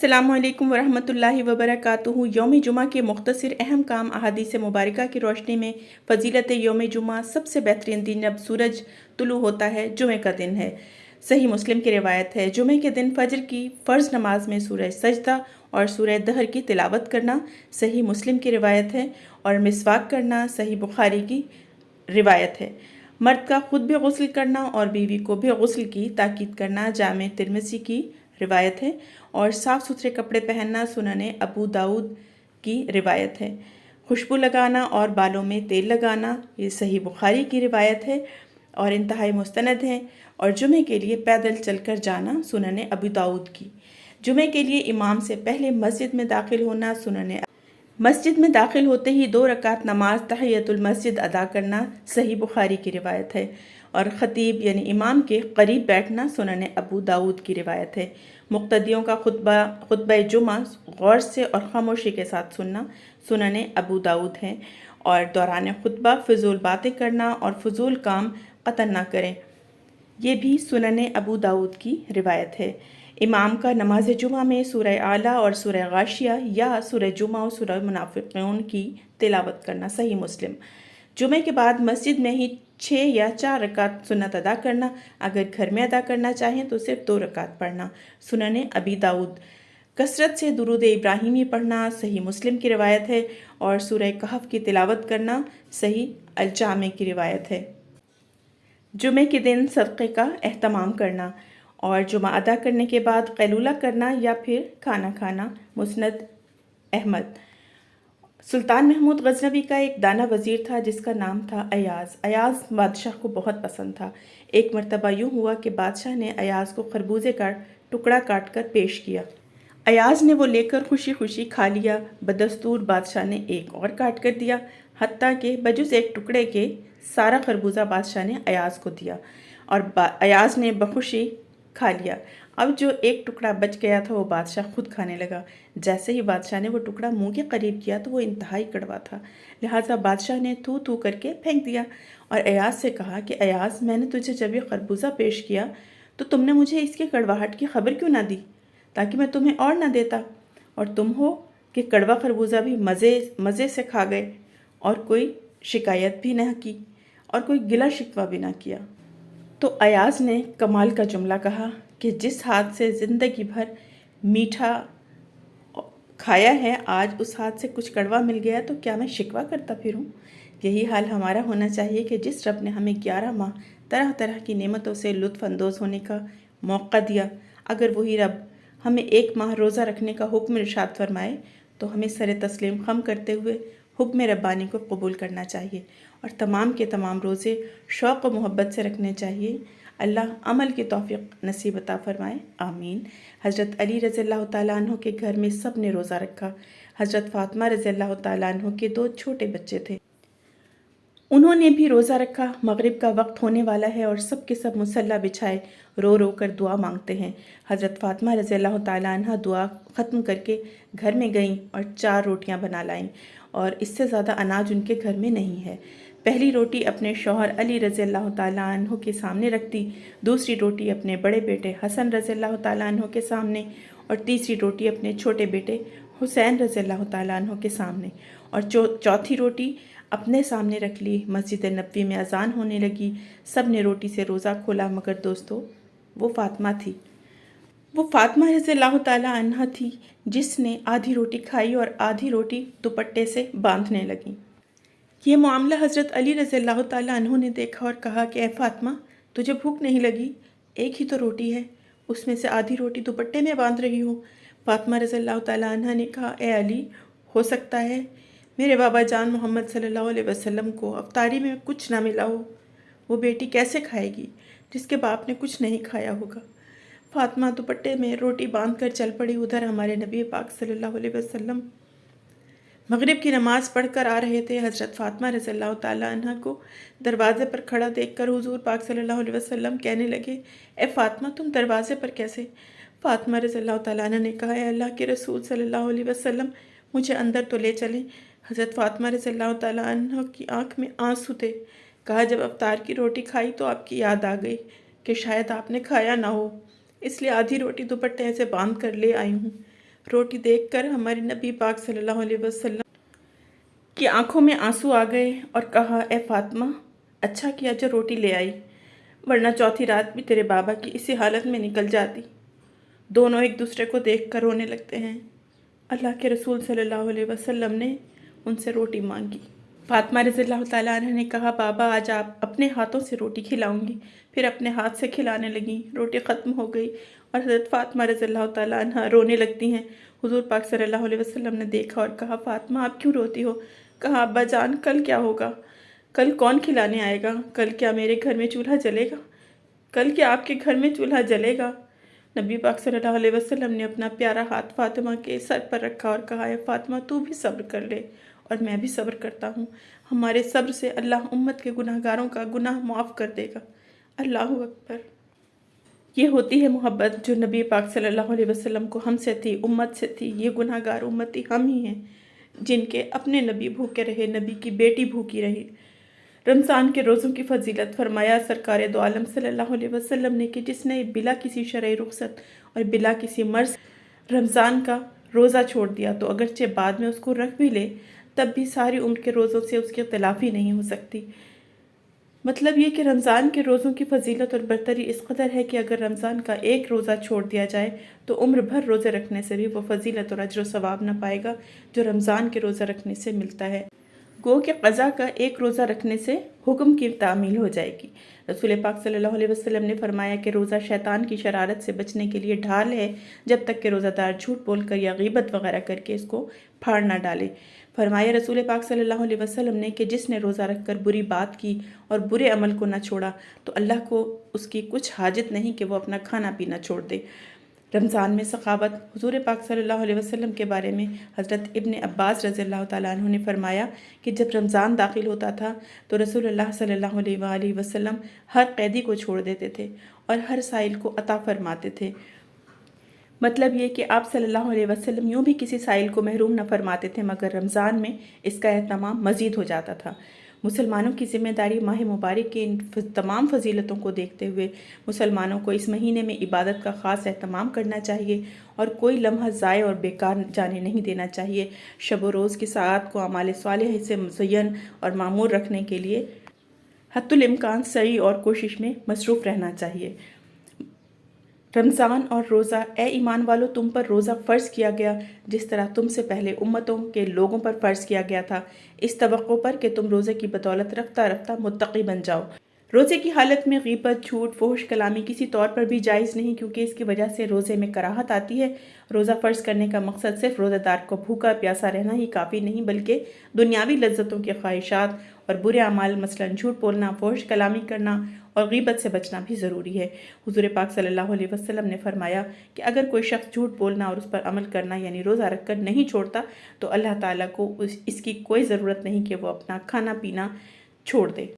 अस्सलामु अलैकुम वरहमतुल्लाहि वबरकातुहू। यौम जुमा के मुख्तसर अहम काम अहादीस मुबारका की रोशनी में फ़जीलत यौम जुमा सबसे बेहतरीन दिन जब सूरज तुलू होता है जुमे का दिन है। सही मुस्लिम की रिवायत है, जुमे के दिन फ़जर की फ़र्ज़ नमाज में सूरह सजदा और सूरह दहर की तिलावत करना सही मुस्लिम की रिवायत है, और मिसवाक करना सही बुखारी की रिवायत है। मर्द का खुद भी गुस्ल करना और बीवी को भी गुस्ल की ताकीद करना जामे तिरमिज़ी की रिवायत है, और साफ़ सुथरे कपड़े पहनना सुनने अबू दाऊद की रिवायत है। खुशबू लगाना और बालों में तेल लगाना ये सही बुखारी की रिवायत है और इंतहाई मुस्तनद है। और जुमे के लिए पैदल चलकर जाना सुनने अबू दाऊद की। जुमे के लिए इमाम से पहले मस्जिद में दाखिल होना सुनने मस्जिद में दाखिल होते ही 2 रकात नमाज तहियतुल मस्जिद अदा करना सही बुखारी की रिवायत है, और ख़तीब यानी इमाम के करीब बैठना सुनने अबू दाऊद की रिवायत है। मुक्तदियों का खुतबा जुमा गौर से और खामोशी के साथ सुनना सुनने अबू दाऊद है, और दौरान खुतबा फ़िजूल बातें करना और फ़िजूल काम क़तन ना करें, ये भी सुनने अबू दाऊद की रिवायत है। इमाम का नमाज जुमा में सूरह आला और सूरह गाशिया या सूरह जुमा और सूरह मुनाफिकून की तिलावत करना सही मुस्लिम। जुमे के बाद मस्जिद में ही 6 या 4 रकात सुन्नत अदा करना, अगर घर में अदा करना चाहें तो सिर्फ 2 रकात पढ़ना सुनने अबी दाऊद। कसरत से दुरूद इब्राहिमी पढ़ना सही मुस्लिम की रिवायत है, और सूरह कहफ की तिलावत करना सही अल-जामे की रिवायत है। जुमे के दिन सदक़े का एहतमाम करना और जुमा अदा करने के बाद क़ैलूला करना या फिर खाना खाना मुस्नद अहमद। सुल्तान महमूद गज़नवी का एक दाना वज़ीर था जिसका नाम था अयाज़। अयाज़ बादशाह को बहुत पसंद था। एक मरतबा यूँ हुआ कि बादशाह ने अयाज़ को खरबूजे का टुकड़ा काट कर पेश किया। अयाज़ ने वो लेकर खुशी खुशी खा लिया। बदस्तूर बादशाह ने एक और काट कर दिया, हत्ता कि बजुज़ एक टुकड़े के सारा खरबूजा बादशाह ने अयाज़ को दिया, और अयाज़ ने बखुशी खा लिया। अब जो एक टुकड़ा बच गया था वो बादशाह खुद खाने लगा। जैसे ही बादशाह ने वो टुकड़ा मुंह के करीब किया तो वो इंतहाई कड़वा था, लिहाजा बादशाह ने थू थू करके फेंक दिया, और अयाज़ से कहा कि अयाज़, मैंने तुझे जब ये खरबूजा पेश किया तो तुमने मुझे इसकी कड़वाहट की खबर क्यों ना दी, ताकि मैं तुम्हें और ना देता, और तुम हो कि कड़वा खरबूजा भी मज़े से खा गए, और कोई शिकायत भी ना की और कोई गिला शिकवा भी ना किया। तो अयाज़ ने कमाल का जुमला कहा कि जिस हाथ से ज़िंदगी भर मीठा खाया है, आज उस हाथ से कुछ कड़वा मिल गया तो क्या मैं शिकवा करता फिरूं? यही हाल हमारा होना चाहिए कि जिस रब ने हमें 11 माह तरह तरह की नेमतों से लुत्फ़ अंदोज़ होने का मौका दिया, अगर वही रब हमें 1 माह रोज़ा रखने का हुक्म इरशाद फरमाए तो हमें सर तस्लीम खम करते हुए हुक्म रब्बानी को कबूल करना चाहिए, और तमाम के तमाम रोज़े शौक़ व मोहब्बत से रखने चाहिए। अल्लाह अमल की तौफ़ीक़ नसीब अता फ़रमाए, आमीन। हज़रत अली रज़ियल्लाहु ताला अन्हु के घर में सब ने रोज़ा रखा। हज़रत फ़ातिमा रज़ियल्लाहु ताला अन्हु के 2 छोटे बच्चे थे, उन्होंने भी रोज़ा रखा। मगरिब का वक्त होने वाला है और सब के सब मुसल्ला बिछाए रो रो कर दुआ मांगते हैं। हज़रत फ़ातिमा रज़ियल्लाहु ताला अन्हा दुआ ख़त्म करके घर में गईं और 4 रोटियां बना लाईं, और इससे ज़्यादा अनाज उनके घर में नहीं है। पहली रोटी अपने शौहर अली रज़ियल्लाहु ताला अन्हु के सामने रख दी, दूसरी रोटी अपने बड़े बेटे हसन रज़ियल्लाहु ताला अन्हु के सामने, और तीसरी रोटी अपने छोटे बेटे हुसैन रज़ियल्लाहु ताला अन्हु के सामने, और चौथी रोटी अपने सामने रख ली। मस्जिद नबवी में अजान होने लगी। सब ने रोटी से रोज़ा खोला, मगर दोस्तों वो फ़ातिमा थी। वो फ़ातिमा रज़ियल्लाहु ताला अन्हा थी जिसने आधी रोटी खाई और आधी रोटी दुपट्टे से बांधने लगी। ये मामला हज़रत अली रज़ियल्लाहु ताला अन्हु ने देखा और कहा कि ए फ़ातिमा, तुझे भूख नहीं लगी? एक ही तो रोटी है, उसमें से आधी रोटी दुपट्टे में बांध रही हो। फ़ातिमा रज़ियल्लाहु ताला अन्हा ने कहा, ए अली, हो सकता है मेरे बाबा जान मोहम्मद सल्लल्लाहु अलैहि वसल्लम को अफ्तारी में कुछ ना मिला हो। वो बेटी कैसे खाएगी जिसके बाप ने कुछ नहीं खाया होगा। फ़ातिमा दुपट्टे में रोटी बांध कर चल पड़ी। उधर हमारे नबी पाक सल्लल्लाहु अलैहि वसल्लम मगरिब की नमाज़ पढ़कर आ रहे थे। हज़रत फ़ातिमा रज़ियल्लाहु ताला अन्हा को दरवाज़े पर खड़ा देखकर हुज़ूर पाक सल्लल्लाहु अलैहि वसल्लम कहने लगे, ए फ़ातिमा, तुम दरवाज़े पर कैसे? फ़ातिमा रज़ियल्लाहु ताला अन्हा ने कहा, ए अल्लाह के रसूल सल्लल्लाहु अलैहि वसल्लम, मुझे अंदर तो ले चलें। हज़रत फ़ातिमा रज़ियल्लाहु ताला अन्हा की आँख में आंसू थे। कहा, जब अफ्तार की रोटी खाई तो आपकी याद आ गई कि शायद आपने खाया ना हो, इसलिए आधी रोटी दुपट्टे से बांध कर ले आई हूँ। रोटी देखकर हमारे नबी पाक सल्लल्लाहु अलैहि वसल्लम की आंखों में आंसू आ गए और कहा, ए फातिमा, अच्छा किया जो रोटी ले आई, वरना चौथी रात भी तेरे बाबा की इसी हालत में निकल जाती। दोनों एक दूसरे को देखकर रोने लगते हैं। अल्लाह के रसूल सल्लल्लाहु अलैहि वसल्लम ने उनसे रोटी मांगी। फातिमा रज़ियल्लाहु ताला अन्हा ने कहा, बाबा आज आप अपने हाथों से रोटी खिलाऊंगी। फिर अपने हाथ से खिलाने लगी। रोटी ख़त्म हो गई और हज़रत फातिमा रज़ियल्लाहु ताला अन्हा रोने लगती हैं। हुज़ूर पाक सल्लल्लाहु अलैहि वसल्लम ने देखा और कहा, फातिमा आप क्यों रोती हो? कहा, अब्बा जान कल क्या होगा? कल कौन खिलाने आएगा? कल क्या मेरे घर में चूल्हा जलेगा? कल क्या आपके घर में चूल्हा जलेगा? नबी पाक सल्लल्लाहु अलैहि वसल्लम ने अपना प्यारा हाथ फातिमा के सर पर रखा और कहा, है फातिमा तू भी सब्र कर ले और मैं भी सब्र करता हूँ। हमारे सब्र से अल्लाह उम्मत के गुनाहगारों का गुनाह माफ़ कर देगा। अल्लाहु अकबर। ये होती है मोहब्बत जो नबी पाक सल्लल्लाहु अलैहि वसल्लम को हमसे थी, उम्मत से थी। ये गुनाहगार उम्मती हम ही हैं जिनके अपने नबी भूखे रहे, नबी की बेटी भूखी रही। रमज़ान के रोज़ों की फजीलत फरमाया सरकार दो आलम सल्लल्लाहु अलैहि वसल्लम ने कि जिसने बिला किसी शरई रुखसत और बिला किसी मर्ज़ रमज़ान का रोज़ा छोड़ दिया तो अगरचे बाद में उसको रख भी ले तब भी सारी उम्र के रोज़ों से उसकी तलाफ़ी नहीं हो सकती। मतलब ये कि रमज़ान के रोज़ों की फजीलत और बरतरी इस कदर है कि अगर रमज़ान का एक रोज़ा छोड़ दिया जाए तो उम्र भर रोज़े रखने से भी वो फजीलत और अजर व सवाब न पाएगा जो रमज़ान के रोज़ा रखने से मिलता है। गो के क़ज़ा का एक रोज़ा रखने से हुक्म की तामील हो जाएगी। रसूल पाक सल्लल्लाहु अलैहि वसल्लम ने फरमाया कि रोज़ा शैतान की शरारत से बचने के लिए ढाल है, जब तक कि रोज़ादार झूठ बोलकर या गीबत वगैरह करके इसको फाड़ ना डाले। फरमाया रसूल पाक सल्लल्लाहु अलैहि वसल्लम ने कि जिसने रोज़ा रखकर बुरी बात की और बुरे अमल को ना छोड़ा तो अल्लाह को उसकी कुछ हाजत नहीं कि वो अपना खाना पीना छोड़ दे। रमज़ान में सखावत हुज़ूर पाक सल्लल्लाहु अलैहि वसल्लम के बारे में हज़रत इब्न अब्बास रज़ियल्लाहु ताला अन्हु ने फरमाया कि जब रमज़ान दाखिल होता था तो रसूलुल्लाह सल्लल्लाहु अलैहि वसल्लम हर कैदी को छोड़ देते थे और हर साइल को अता फरमाते थे। मतलब ये कि आप सल्लल्लाहु अलैहि वसल्लम यूँ भी किसी साइल को महरूम न फरमाते थे, मगर रमज़ान में इसका एहतमाम मज़ीद हो जाता था। मुसलमानों की ज़िम्मेदारी माह मुबारक की इन तमाम फजीलतों को देखते हुए मुसलमानों को इस महीने में इबादत का ख़ास एहतमाम करना चाहिए और कोई लम्हा ज़ाय और बेकार जाने नहीं देना चाहिए। शब व रोज़ की साआत को अमाल सालिह से मुज़य्यन और मामूर रखने के लिए हत्तुल इम्कान सही और कोशिश में मसरूफ़ रहना चाहिए। रमज़ान और रोज़ा, ए ईमान वालों तुम पर रोज़ा फ़र्ज़ किया गया जिस तरह तुमसे पहले उम्मतों के लोगों पर फ़र्ज़ किया गया था, इस तवक्को पर कि तुम रोज़े की बदौलत रफ्ता रफ्ता मुत्तक़ी बन जाओ। रोज़े की हालत में गीबत, झूठ, फहश कलामी किसी तौर पर भी जायज़ नहीं, क्योंकि इसकी वजह से रोज़े में कराहत आती है। रोज़ा फ़र्ज़ करने का मकसद सिर्फ रोज़ेदार को भूखा प्यासा रहना ही काफ़ी नहीं, बल्कि दुनियावी लज्जतों के ख्वाहिशात और बुरे अमाल मसलन झूठ बोलना, फहश कलामी करना और गीबत से बचना भी ज़रूरी है। हुज़ूर पाक सल्लल्लाहु अलैहि वसल्लम ने फरमाया कि अगर कोई शख्स झूठ बोलना और उस पर अमल करना यानी रोज़ा रखकर नहीं छोड़ता तो अल्लाह ताला को इसकी कोई ज़रूरत नहीं कि वो अपना खाना पीना छोड़ दे।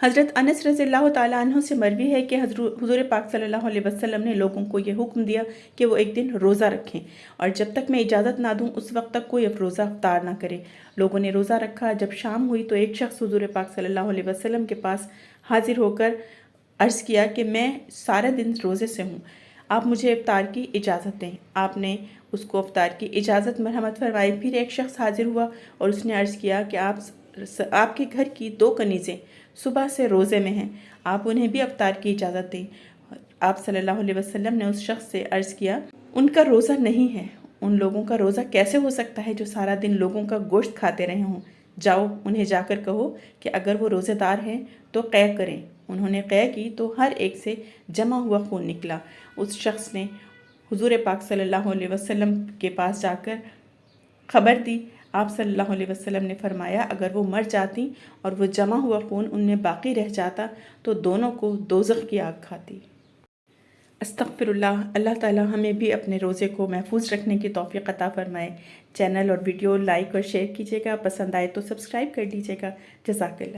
हज़रत अनस रज़ियल्लाहु ताला अन्हु से मरवी है कि हुज़ूर पाक सल्लल्लाहु अलैहि वसल्लम ने लोगों को ये हुक्म दिया कि वो एक दिन रोज़ा रखें और जब तक मैं इजाज़त ना दूँ उस वक्त तक कोई रोज़ा अफ्तार ना करे। लोगों ने रोज़ा रखा। जब शाम हुई तो एक शख्स हुज़ूर पाक सल्लल्लाहु अलैहि वसल्लम के पास हाजिर होकर अर्ज़ किया कि मैं सारा दिन रोज़े से हूँ, आप मुझे इफ्तार की इजाज़त दें। आपने उसको इफ्तार की इजाज़त मरहमत फरमाई। फिर एक शख्स हाजिर हुआ और उसने अर्ज़ किया कि आपके घर की 2 कनीज़ें सुबह से रोज़े में हैं, आप उन्हें भी इफ्तार की इजाज़त दें। आप सल्लल्लाहु अलैहि वसल्लम ने उस शख्स से अर्ज़ किया, उनका रोज़ा नहीं है, उन लोगों का रोज़ा कैसे हो सकता है जो सारा दिन लोगों का गोश्त खाते रहे हों। जाओ उन्हें जाकर कहो कि अगर वो रोज़ेदार हैं तो क़ै करें। उन्होंने क़ै की तो हर एक से जमा हुआ खून निकला। उस शख्स ने हुज़ूर पाक सल्लल्लाहु अलैहि वसल्लम के पास जाकर ख़बर दी। आप सल्लल्लाहु अलैहि वसल्लम ने फरमाया अगर वो मर जाती और वो जमा हुआ खून उनमें बाकी रह जाता तो दोनों को दोज़ख की आग खाती। अस्तग़फ़िरुल्लाह। अल्लाह ताला हमें भी अपने रोज़े को महफूज रखने की तौफ़ीक़ अता फ़रमाए। चैनल और वीडियो लाइक और शेयर कीजिएगा, पसंद आए तो सब्सक्राइब कर दीजिएगा। जज़ाकल्लाह।